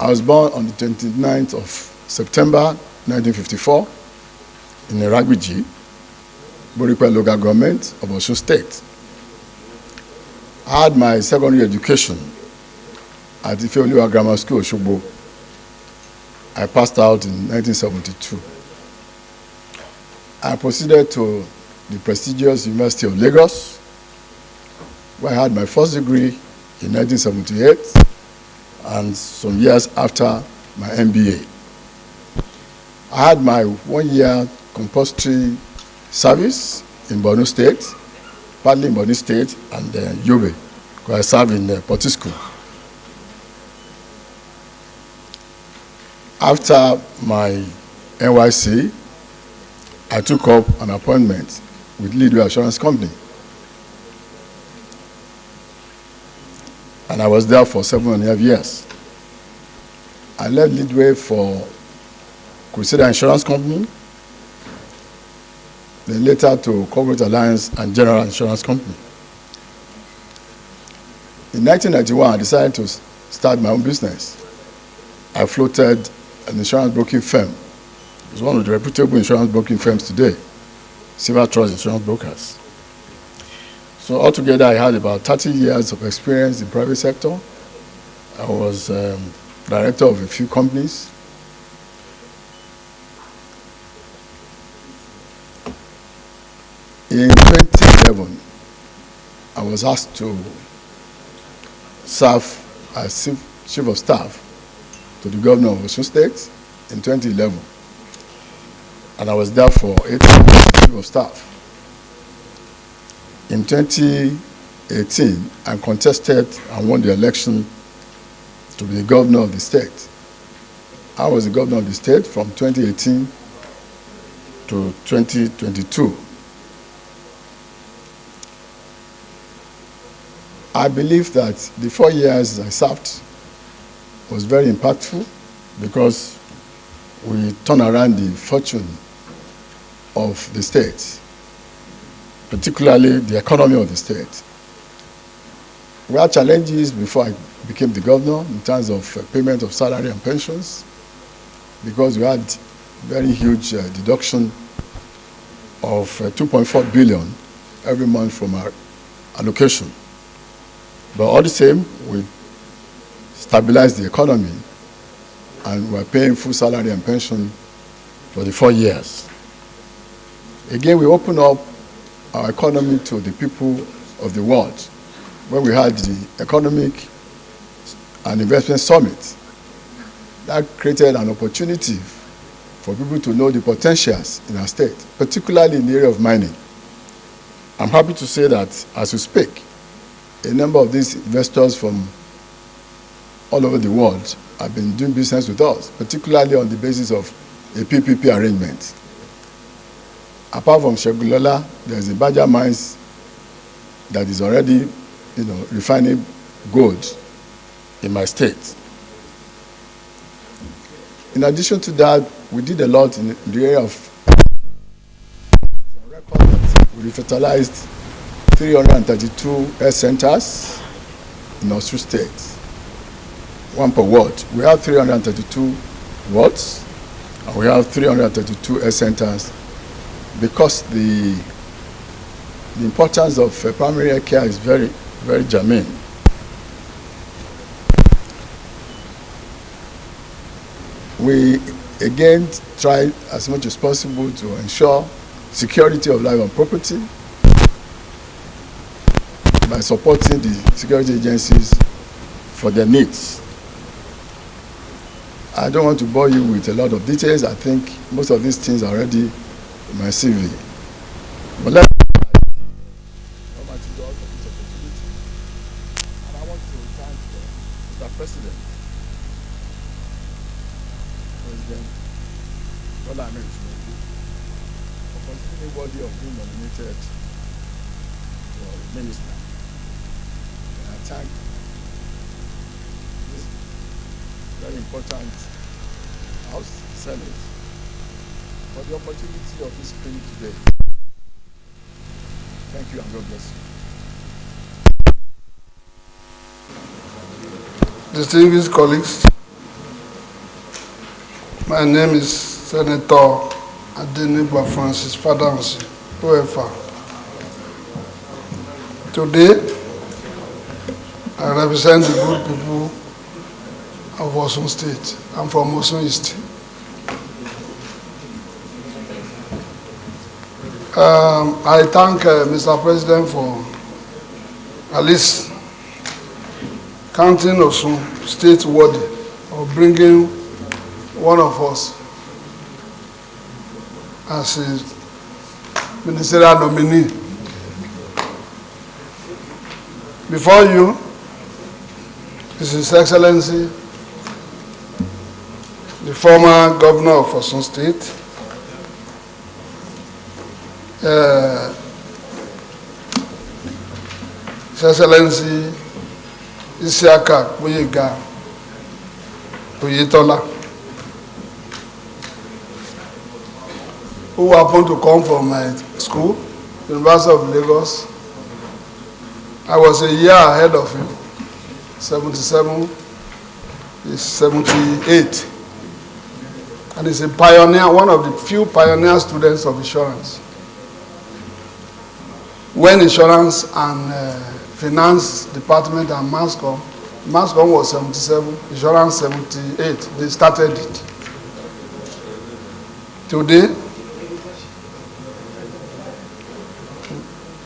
I was born on the 29th of September 1954 in Iragbiji, Borikwe local government of Osun State. I had my secondary education at Ifeoluwa Grammar School, Osogbo. I passed out in 1972. I proceeded to the prestigious University of Lagos, where I had my first degree in 1978 and some years after my MBA. I had my 1-year compulsory service in Borno State, partly in Borno State and Yobe, because I served in Poti School. After my NYC, I took up an appointment with Leadway Assurance Company. And I was there for 7.5 years. I left Leadway for Crusader Insurance Company, then later to Corporate Alliance and General Insurance Company. In 1991, I decided to start my own business. I floated an insurance broking firm. It's one of the reputable insurance broking firms today, Silver Trust Insurance Brokers. So altogether, I had about 30 years of experience in the private sector. I was director of a few companies. In 2011, I was asked to serve as Chief of Staff to the Governor of Osun State in 2011. And I was there for 8 years as Chief of Staff. In 2018, I contested and won the election to be the Governor of the state. I was the Governor of the state from 2018 to 2022. I believe that the 4 years I served was very impactful because we turned around the fortune of the state, particularly the economy of the state. We had challenges before I became the governor in terms of payment of salary and pensions, because we had very huge deduction of 2.4 billion every month from our allocation. But all the same, we stabilized the economy and we're paying full salary and pension for the 4 years. Again, we opened up our economy to the people of the world when we had the Economic and Investment Summit. That created an opportunity for people to know the potentials in our state, particularly in the area of mining. I'm happy to say that as we speak, a number of these investors from all over the world have been doing business with us, particularly on the basis of a PPP arrangement. Apart from Shegulola, there's a Baja Mines that is already, refining gold in my state. In addition to that, we did a lot in the area of record that we revitalized 332 health centers in Osun State, one per ward. We have 332 wards, and we have 332 health centers, because the importance of primary health care is very, very germane. We again try as much as possible to ensure security of life and property by supporting the security agencies for their needs. I don't want to bore you with a lot of details. I think most of these things are already in my CV. But let's come to God for this opportunity. And I want to thank Mr. President Bola Ahmed Tinubu for considering worthy of being nominated for minister. And I thank this very important House Senate for the opportunity of this screening today. Thank you and God bless you. Distinguished colleagues, My name is Senator Adenigba Francis Fadansi, OFR. Today, I represent the good people of Osun State. I'm from Osun East. I thank Mr. President for at least counting Osun State worthy of bringing one of us as a ministerial nominee. Before you is His Excellency, the former governor of Osun State, His Excellency Isiaka Oyetola, who happened to come from my school, University of Lagos. I was a year ahead of him, 77, he's 78. And he's a pioneer, one of the few pioneer students of insurance. When insurance and finance department and MASCOM was 77, insurance 78, they started it. Today,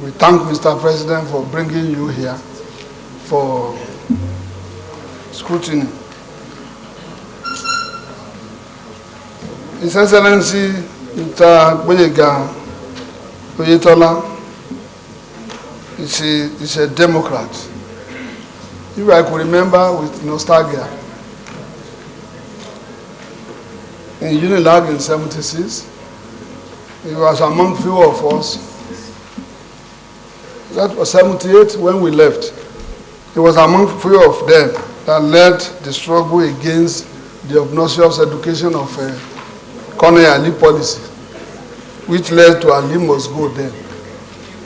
we thank Mr. President for bringing you here for scrutiny. His Excellency Mr. Oyetola is a Democrat. If I could remember with nostalgia, in Unilag in 76, he was among few of us. That was 78 when we left. He was among few of them that led the struggle against the obnoxious education of Colonel Ali policy, which led to Ali must go then.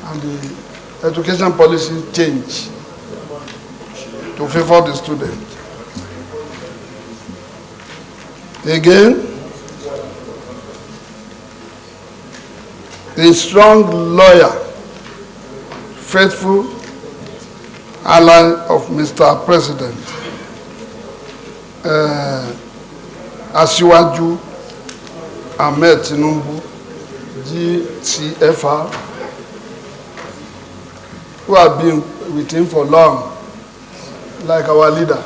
And the education policy changed to favor the student. Again, a strong lawyer, faithful ally of Mr. President, Asiwaju Ahmed Tinubu, GCFR, who have been with him for long, like our leader.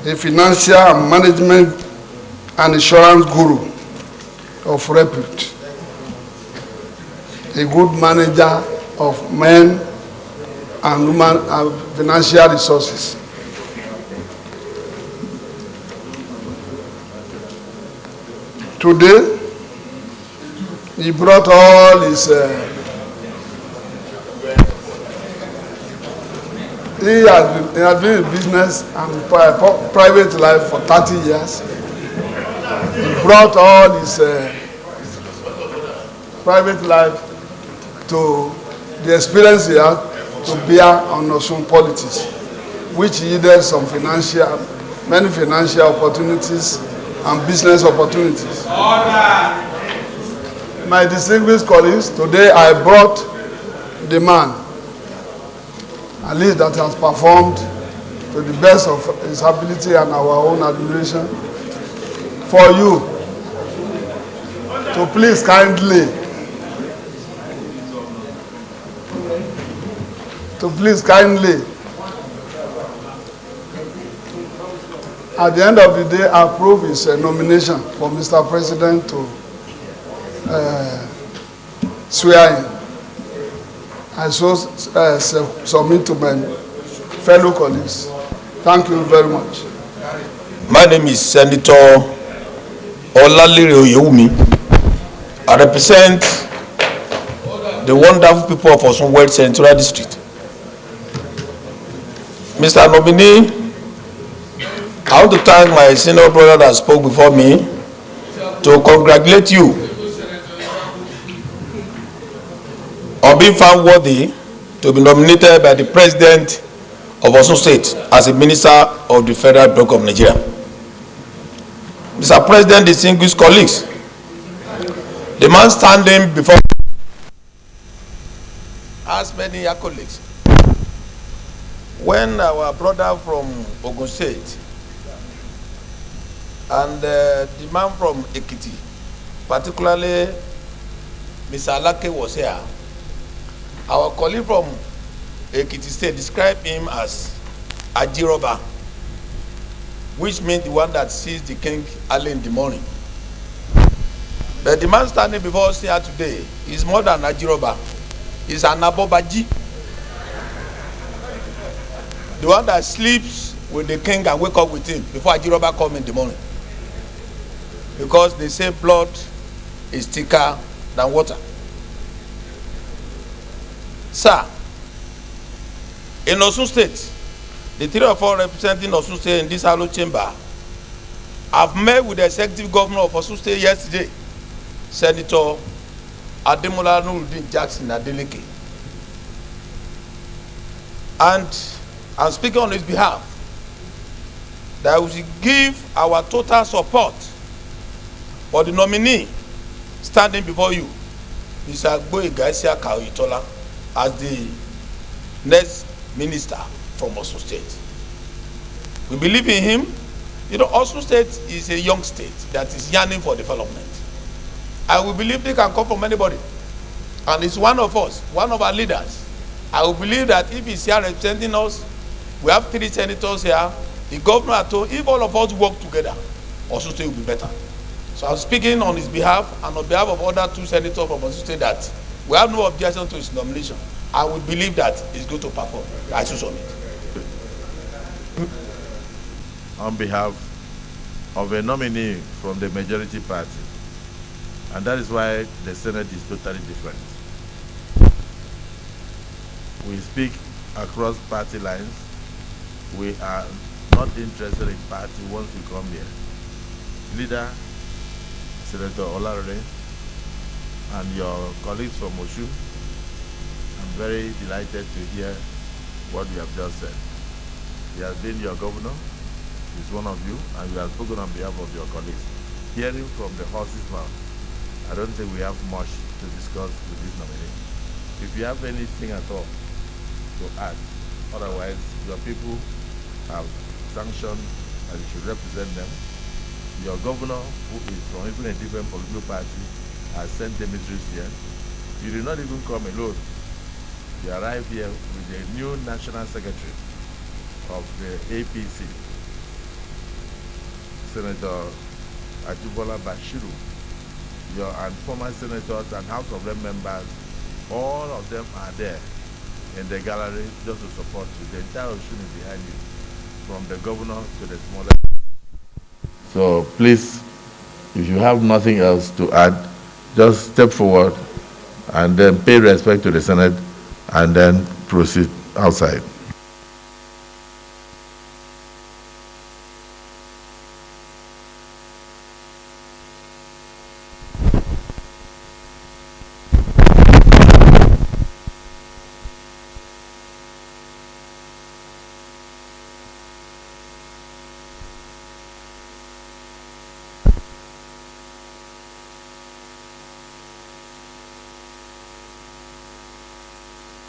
A financial and management and insurance guru of repute. A good manager of men and human and financial resources. Today, he brought all his he has been in business and private life for 30 years. He brought all his private life to the experience he had to bear on Osun politics, which yielded some many financial opportunities and business opportunities. My distinguished colleagues, today I brought the man, at least that has performed to the best of his ability and our own admiration, for you to please kindly at the end of the day approve his nomination for Mr. President to swear in. I so submit to my fellow colleagues. Thank you very much. My name is Senator Olalere Oyewumi. I represent the wonderful people of Osun West Central District. Mr. Nominee, I want to thank my senior brother that spoke before me to congratulate you on being found worthy to be nominated by the President of Osun State as a minister of the Federal Republic of Nigeria. Mr. President, distinguished colleagues, the man standing before has many accolades. When our brother from Ogun State and the man from Ekiti, particularly Mr. Alake, was here, our colleague from Ekiti State described him as Ajiroba, which means the one that sees the king early in the morning. But the man standing before us here today is more than Ajiroba. He's an Abobaji. The one that sleeps with the king and wake up with him before Ajiroba come in the morning. Because they say blood is thicker than water. Sir, in Osun State, the three of us representing Osun State in this hollow chamber have met with the executive governor of Osun State yesterday, Senator Ademola Nuruddin Jackson Adeleke. And I'm speaking on his behalf that we should give our total support for the nominee standing before you, Mr. Oyetola, as the next minister from Osun State. We believe in him. You know, Osun State is a young state that is yearning for development. And we believe they can come from anybody. And it's one of us, one of our leaders. I will believe that if he's here representing us, we have 3 senators here, the governor at home, if all of us work together, Osun State will be better. So I'm speaking on his behalf and on behalf of other 2 senators from Osun State that we have no objection to his nomination. I would believe that he's going to perform. I should submit. On behalf of a nominee from the majority party, and that is why the Senate is totally different. We speak across party lines. We are not interested in party once we come here. Leader, Senator Olarode, and your colleagues from Oshu, I'm very delighted to hear what you have just said. He has been your governor, he's one of you, and you have spoken on behalf of your colleagues. Hearing from the horse's mouth, I don't think we have much to discuss with this nominee. If you have anything at all to add, otherwise your people have sanctioned that you should represent them. Your governor, who is from even a different political party, has sent emissaries here. You did not even come alone. You arrived here with the new national secretary of the APC, Senator Ajibola Bashiru. Your and former senators and House of Rep members, all of them are there in the gallery just to support you. The entire Osun is behind you, from the governor to the smallest. So please, if you have nothing else to add, just step forward and then pay respect to the Senate and then proceed outside.